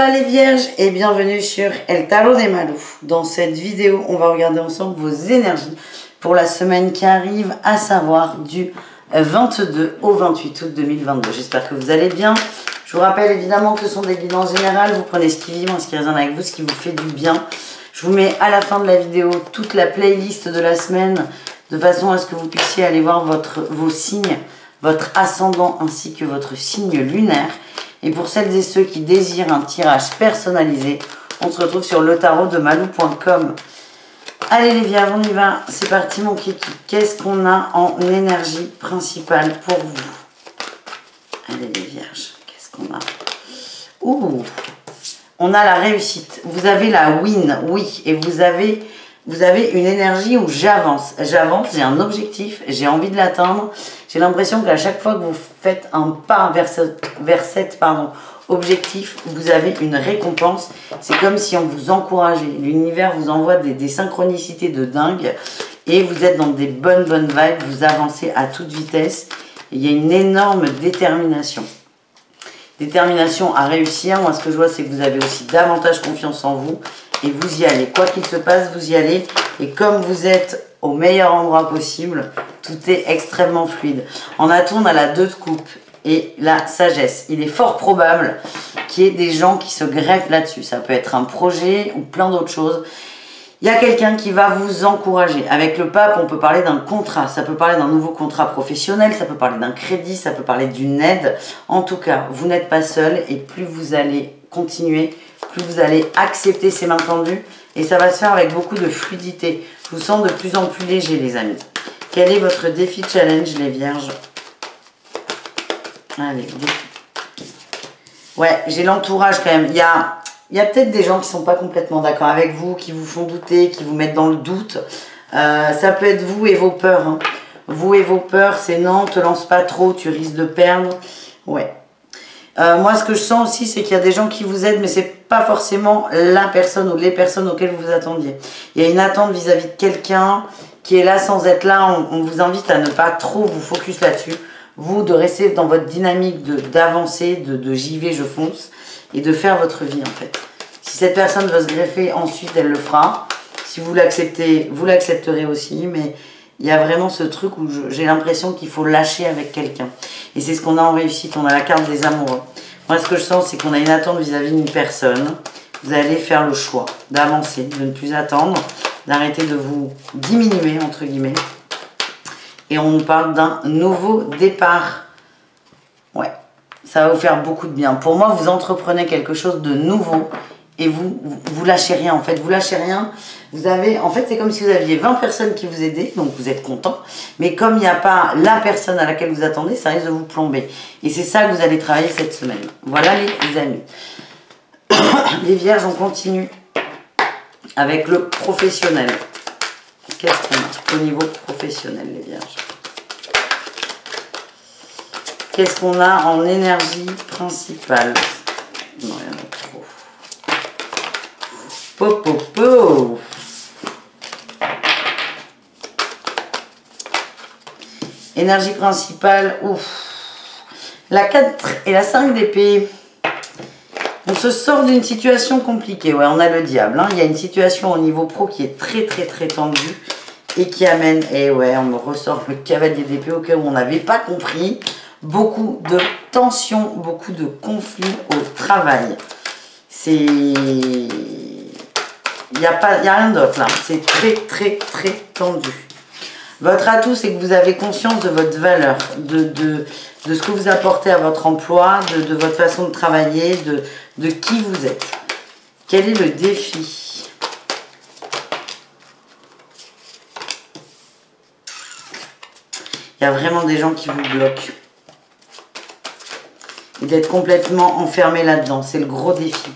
Hola les vierges et bienvenue sur El Tarot de Malu. Dans cette vidéo, on va regarder ensemble vos énergies pour la semaine qui arrive, à savoir du 22 au 28 août 2022. J'espère que vous allez bien. Je vous rappelle évidemment que ce sont des guides général. Vous prenez ce qui vibre, ce qui résonne avec vous, ce qui vous fait du bien. Je vous mets à la fin de la vidéo toute la playlist de la semaine de façon à ce que vous puissiez aller voir vos signes, votre ascendant ainsi que votre signe lunaire. Et pour celles et ceux qui désirent un tirage personnalisé, on se retrouve sur letarotdemalou.com. Allez les vierges, on y va. C'est parti mon kiki. Qu'est-ce qu'on a en énergie principale pour vous? Allez les vierges, qu'est-ce qu'on a? Ouh, on a la réussite. Vous avez la win, oui. Et vous avez une énergie où j'avance. J'avance, j'ai un objectif, j'ai envie de l'atteindre. J'ai l'impression qu'à chaque fois que vous faites un pas vers cet objectif, vous avez une récompense. C'est comme si on vous encourageait. L'univers vous envoie des synchronicités de dingue. Et vous êtes dans des bonnes vibes. Vous avancez à toute vitesse. Et il y a une énorme détermination. Détermination à réussir. Moi, ce que je vois, c'est que vous avez aussi davantage confiance en vous. Et vous y allez. Quoi qu'il se passe, vous y allez. Et comme vous êtes au meilleur endroit possible, tout est extrêmement fluide. En atout, on a la 2 de coupe et la sagesse. Il est fort probable qu'il y ait des gens qui se greffent là-dessus. Ça peut être un projet ou plein d'autres choses. Il y a quelqu'un qui va vous encourager. Avec le pape, on peut parler d'un contrat. Ça peut parler d'un nouveau contrat professionnel, ça peut parler d'un crédit, ça peut parler d'une aide. En tout cas, vous n'êtes pas seul et plus vous allez continuer, plus vous allez accepter ces mains tendues et ça va se faire avec beaucoup de fluidité. Je vous sens de plus en plus léger, les amis. Quel est votre défi challenge, les vierges? Allez, défi. Ouais, j'ai l'entourage quand même. Il y a peut-être des gens qui ne sont pas complètement d'accord avec vous, qui vous font douter, qui vous mettent dans le doute. Ça peut être vous et vos peurs. Hein. Vous et vos peurs, c'est non, te lance pas trop, tu risques de perdre. Ouais. Moi, ce que je sens aussi, c'est qu'il y a des gens qui vous aident, mais c'est pas forcément la personne ou les personnes auxquelles vous vous attendiez. Il y a une attente vis-à-vis de quelqu'un qui est là sans être là. On vous invite à ne pas trop vous focus là-dessus. Vous, de rester dans votre dynamique d'avancer, de j'y vais, je fonce, et de faire votre vie, en fait. Si cette personne veut se greffer, ensuite, elle le fera. Si vous l'acceptez, vous l'accepterez aussi, mais il y a vraiment ce truc où j'ai l'impression qu'il faut lâcher avec quelqu'un. Et c'est ce qu'on a en réussite. On a la carte des amoureux. Moi, ce que je sens, c'est qu'on a une attente vis-à-vis d'une personne. Vous allez faire le choix d'avancer, de ne plus attendre, d'arrêter de vous diminuer, entre guillemets. Et on nous parle d'un nouveau départ. Ouais, ça va vous faire beaucoup de bien. Pour moi, vous entreprenez quelque chose de nouveau. Et vous lâchez rien, en fait. Vous lâchez rien. Vous avez, en fait, c'est comme si vous aviez 20 personnes qui vous aidaient, donc vous êtes content. Mais comme il n'y a pas la personne à laquelle vous attendez, ça risque de vous plomber. Et c'est ça que vous allez travailler cette semaine. Voilà les amis. Les vierges, on continue avec le professionnel. Qu'est-ce qu'on a au niveau professionnel, les vierges? Qu'est-ce qu'on a en énergie principale? Non, il y en a trop. Po. Énergie principale, ouf. La 4 et la 5 d'épée. On se sort d'une situation compliquée. Ouais, on a le diable. Hein. Il y a une situation au niveau pro qui est très tendue et qui amène, et ouais, on me ressort le cavalier d'épée au cas où on n'avait pas compris. Beaucoup de tensions, beaucoup de conflits au travail. Il n'y a rien d'autre là. C'est très tendu. Votre atout, c'est que vous avez conscience de votre valeur, de ce que vous apportez à votre emploi, de votre façon de travailler, de qui vous êtes. Quel est le défi? Il y a vraiment des gens qui vous bloquent. Et d'être complètement enfermé là-dedans, c'est le gros défi.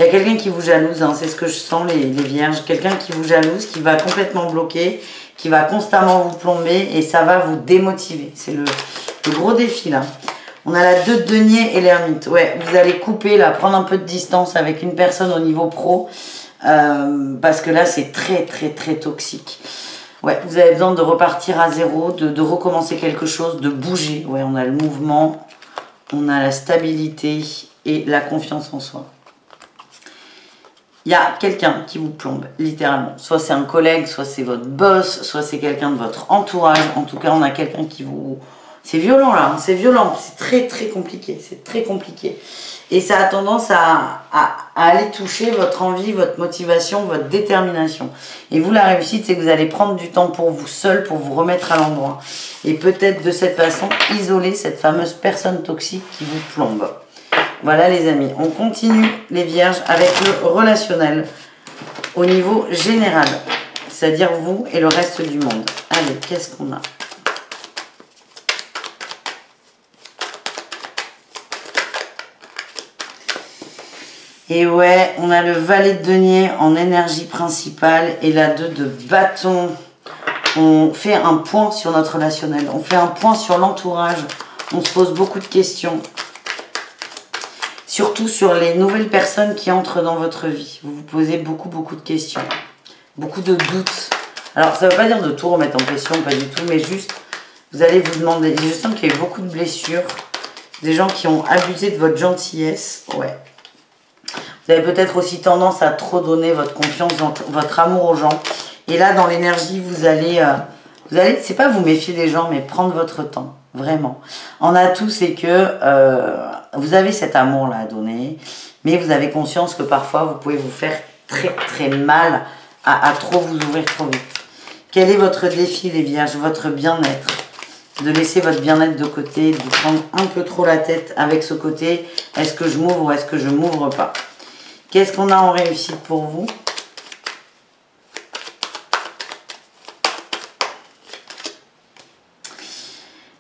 Il y a quelqu'un qui vous jalouse, hein, c'est ce que je sens les vierges. Quelqu'un qui vous jalouse, qui va complètement bloquer, qui va constamment vous plomber et ça va vous démotiver. C'est le gros défi là. On a la 2 de denier et l'ermite. Ouais, vous allez couper là, prendre un peu de distance avec une personne au niveau pro parce que là c'est très toxique. Ouais, vous avez besoin de repartir à zéro, de recommencer quelque chose, de bouger. Ouais, on a le mouvement, on a la stabilité et la confiance en soi. il y a quelqu'un qui vous plombe, littéralement. Soit c'est un collègue, soit c'est votre boss, soit c'est quelqu'un de votre entourage. En tout cas, on a quelqu'un qui vous... C'est violent là, hein, c'est violent, c'est très compliqué, c'est très compliqué. Et ça a tendance à aller toucher votre envie, votre motivation, votre détermination. Et vous, la réussite, c'est que vous allez prendre du temps pour vous seul, pour vous remettre à l'endroit. Et peut-être de cette façon, isoler cette fameuse personne toxique qui vous plombe. Voilà les amis, on continue les vierges avec le relationnel au niveau général. C'est-à-dire vous et le reste du monde. Allez, qu'est-ce qu'on a ? Et ouais, on a le valet de denier en énergie principale et la 2 de bâton. On fait un point sur notre relationnel, on fait un point sur l'entourage, on se pose beaucoup de questions. Surtout sur les nouvelles personnes qui entrent dans votre vie. Vous vous posez beaucoup de questions, beaucoup de doutes. Alors ça ne veut pas dire de tout remettre en question, pas du tout, mais juste, vous allez vous demander, je sens qu'il y a eu beaucoup de blessures, des gens qui ont abusé de votre gentillesse, ouais. Vous avez peut-être aussi tendance à trop donner votre confiance, votre amour aux gens. Et là, dans l'énergie, vous allez, c'est pas vous méfier des gens, mais prendre votre temps, vraiment. En atout, c'est que vous avez cet amour-là à donner, mais vous avez conscience que parfois, vous pouvez vous faire très mal à trop vous ouvrir trop vite. Quel est votre défi, les vierges? Votre bien-être. De laisser votre bien-être de côté, de prendre un peu trop la tête avec ce côté. Est-ce que je m'ouvre ou est-ce que je m'ouvre pas? Qu'est-ce qu'on a en réussite pour vous?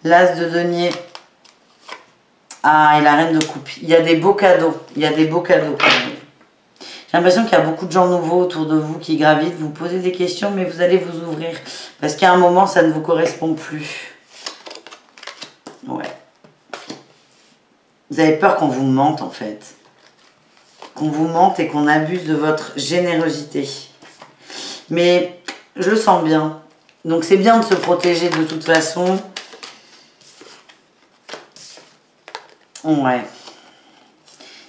L'As de denier. Ah, et la reine de coupe. Il y a des beaux cadeaux. Il y a des beaux cadeaux. J'ai l'impression qu'il y a beaucoup de gens nouveaux autour de vous qui gravitent. Vous posez des questions, mais vous allez vous ouvrir. Parce qu'à un moment, ça ne vous correspond plus. Ouais. Vous avez peur qu'on vous mente, en fait. Qu'on vous mente et qu'on abuse de votre générosité. Mais je le sens bien. Donc c'est bien de se protéger de toute façon. Ouais.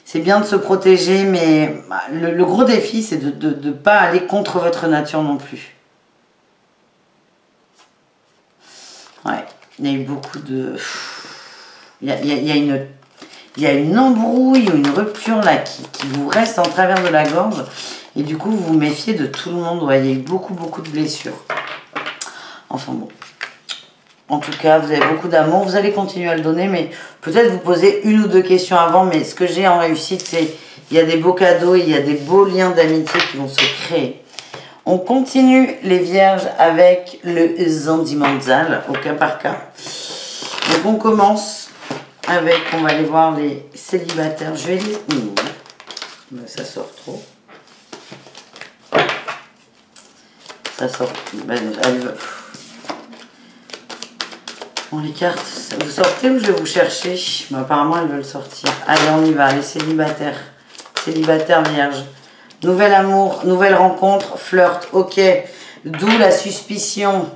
C'est bien de se protéger, mais le gros défi, c'est de ne pas aller contre votre nature non plus. Ouais. Il y a eu beaucoup de... Il y a une embrouille ou une rupture là qui vous reste en travers de la gorge. Et du coup, vous vous méfiez de tout le monde. Ouais, il y a eu beaucoup de blessures. Enfin bon. En tout cas, vous avez beaucoup d'amour. Vous allez continuer à le donner, mais peut-être vous poser une ou deux questions avant. Mais ce que j'ai en réussite, c'est il y a des beaux cadeaux, il y a des beaux liens d'amitié qui vont se créer. On continue les vierges avec le Zandimanzal au cas par cas. Donc on commence avec, on va aller voir les célibataires. Je vais les... Mais ça sort trop. Ça sort... Bon, les cartes, vous sortez ou je vais vous chercher? Apparemment, elles veulent sortir. Allez, on y va, les célibataires. Célibataires vierges. Nouvel amour, nouvelle rencontre, flirt, ok. D'où la suspicion,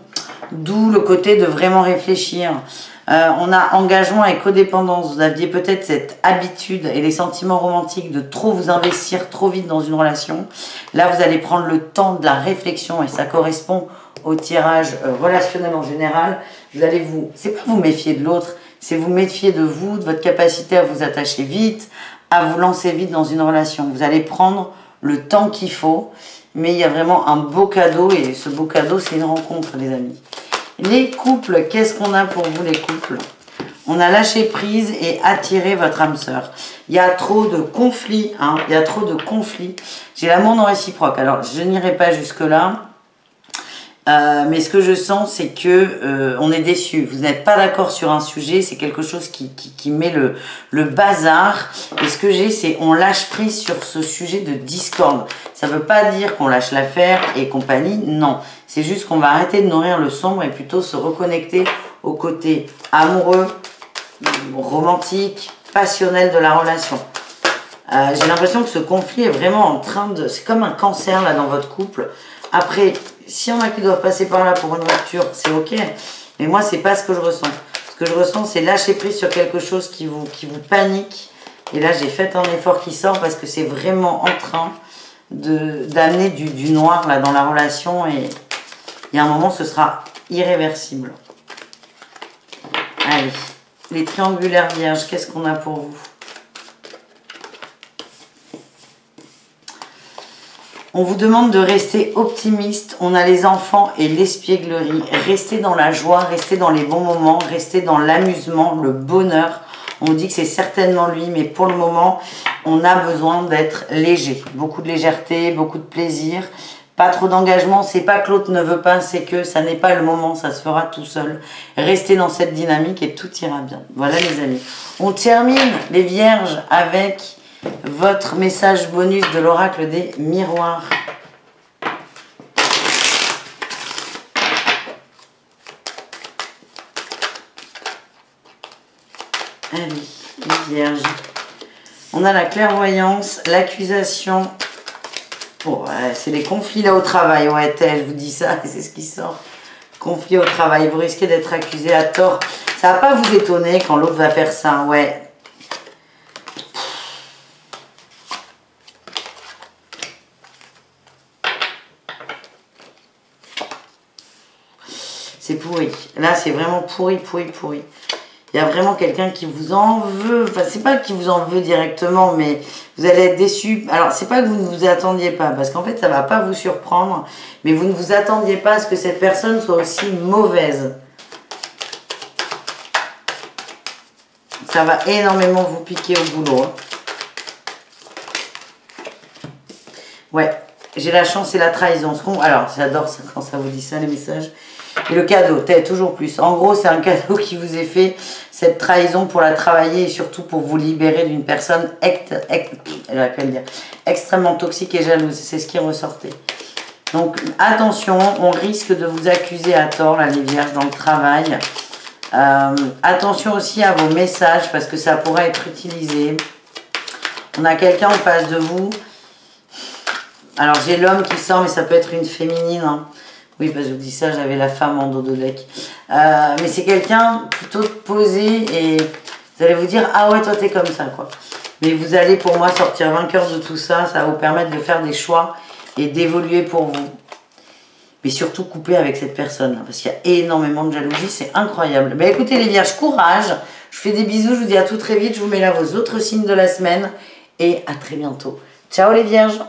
d'où le côté de vraiment réfléchir. On a engagement et codépendance. Vous aviez peut-être cette habitude et les sentiments romantiques de trop vous investir trop vite dans une relation. Là, vous allez prendre le temps de la réflexion et ça correspond au tirage relationnel en général. Vous allez vous... C'est pas vous méfier de l'autre, c'est vous méfier de vous, de votre capacité à vous attacher vite, à vous lancer vite dans une relation. Vous allez prendre le temps qu'il faut, mais il y a vraiment un beau cadeau et ce beau cadeau, c'est une rencontre, les amis. Les couples, qu'est-ce qu'on a pour vous les couples? On a lâché prise et attiré votre âme sœur. Il y a trop de conflits, hein, il y a trop de conflits. J'ai l'amour non réciproque, alors je n'irai pas jusque-là. Mais ce que je sens, c'est que on est déçu. Vous n'êtes pas d'accord sur un sujet, c'est quelque chose qui met le bazar. Et ce que j'ai, c'est on lâche prise sur ce sujet de discorde. Ça ne veut pas dire qu'on lâche l'affaire et compagnie, non. C'est juste qu'on va arrêter de nourrir le sombre et plutôt se reconnecter au côté amoureux, romantique, passionnel de la relation. J'ai l'impression que ce conflit est vraiment en train de... C'est comme un cancer là dans votre couple. Après, s'il y en a qui doivent passer par là pour une rupture, c'est ok. Mais moi, c'est pas ce que je ressens. Ce que je ressens, c'est lâcher prise sur quelque chose qui vous panique. Et là, j'ai fait un effort qui sort parce que c'est vraiment en train d'amener du noir là dans la relation et il y a un moment ce sera irréversible. Allez, les triangulaires vierges, qu'est-ce qu'on a pour vous? On vous demande de rester optimiste. On a les enfants et l'espièglerie. Restez dans la joie, restez dans les bons moments, restez dans l'amusement, le bonheur. On vous dit que c'est certainement lui, mais pour le moment, on a besoin d'être léger. Beaucoup de légèreté, beaucoup de plaisir. Pas trop d'engagement. C'est pas que l'autre ne veut pas, c'est que ça n'est pas le moment, ça se fera tout seul. Restez dans cette dynamique et tout ira bien. Voilà les amis. On termine les vierges avec votre message bonus de l'oracle des miroirs. Allez, les vierges. On a la clairvoyance, l'accusation. Bon, c'est les conflits là au travail. Ouais, je vous dis ça, c'est ce qui sort. Conflit au travail. Vous risquez d'être accusé à tort. Ça va pas vous étonner quand l'autre va faire ça. Ouais. C'est pourri. Là, c'est vraiment pourri, pourri, pourri. Il y a vraiment quelqu'un qui vous en veut. Enfin, c'est pas qu'il vous en veut directement, mais vous allez être déçu. Alors, c'est pas que vous ne vous attendiez pas, parce qu'en fait, ça va pas vous surprendre, mais vous ne vous attendiez pas à ce que cette personne soit aussi mauvaise. Ça va énormément vous piquer au boulot. Hein. Ouais, j'ai la chance et la trahison. Alors, j'adore ça quand ça vous dit ça, les messages. Et le cadeau, toujours plus. En gros, c'est un cadeau qui vous est fait, cette trahison pour la travailler et surtout pour vous libérer d'une personne extrêmement toxique et jalouse. C'est ce qui ressortait. Donc, attention, on risque de vous accuser à tort, là, les vierges, dans le travail. Attention aussi à vos messages parce que ça pourrait être utilisé. On a quelqu'un en face de vous. Alors, j'ai l'homme qui sort, mais ça peut être une féminine, hein. Oui, parce que je vous dis ça, j'avais la femme en dododeck. Mais c'est quelqu'un plutôt posé et vous allez vous dire, ah ouais, toi t'es comme ça, quoi. Mais vous allez pour moi sortir vainqueur de tout ça, ça va vous permettre de faire des choix et d'évoluer pour vous. Mais surtout couper avec cette personne, parce qu'il y a énormément de jalousie, c'est incroyable. Ben écoutez les vierges, courage, je vous fais des bisous, je vous dis à tout très vite, je vous mets là vos autres signes de la semaine et à très bientôt. Ciao les vierges!